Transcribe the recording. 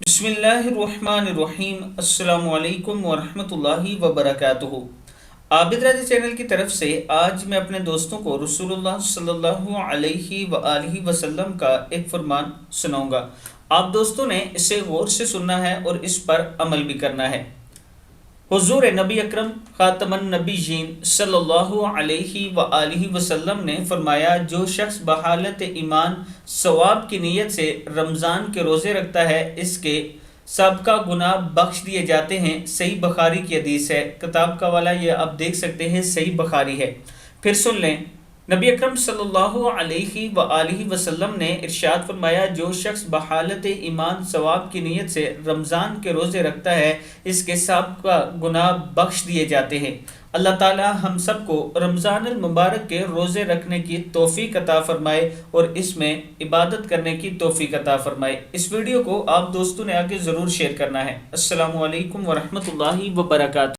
बिस्मिल्लाहिर्रहमानिर्रहीम। अस्सलामु अलैकुम वरहमतुल्लाहि वबरकातुहू। आबिद राजा चैनल की तरफ से आज मैं अपने दोस्तों को रसूलुल्लाह सल्लल्लाहु अलैहि वआलिहि वसल्लम का एक फरमान सुनाऊंगा। आप दोस्तों ने इसे गौर से सुनना है और इस पर अमल भी करना है। हुजूर नबी अकरम खातमन नबीयीन सल्लल्लाहु अलैहि वआलिहि वसल्लम ने फरमाया, जो शख्स बहालत ईमान सवाब की नीयत से रमज़ान के रोज़े रखता है, इसके सबका गुनाह बख्श दिए जाते हैं। सही बुखारी की हदीस है। किताब का वाला ये आप देख सकते हैं, सही बुखारी है। फिर सुन लें, नबी अकरम सल्लल्लाहु अलैहि वआलिहि वसल्लम ने इरशाद फरमाया, जो शख्स बहालत ईमान सवाब की नीयत से रमज़ान के रोज़े रखता है, इसके सबका गुनाह बख्श दिए जाते हैं। अल्लाह ताला हम सबको रमज़ान अल मुबारक के रोज़े रखने की तौफीक अता फ़रमाए और इसमें इबादत करने की तौफीक अता फ़रमाए। इस वीडियो को आप दोस्तों ने आगे ज़रूर शेयर करना है। अस्सलामु अलैकुम वरहमतुल्लाहि वबरकातुहू।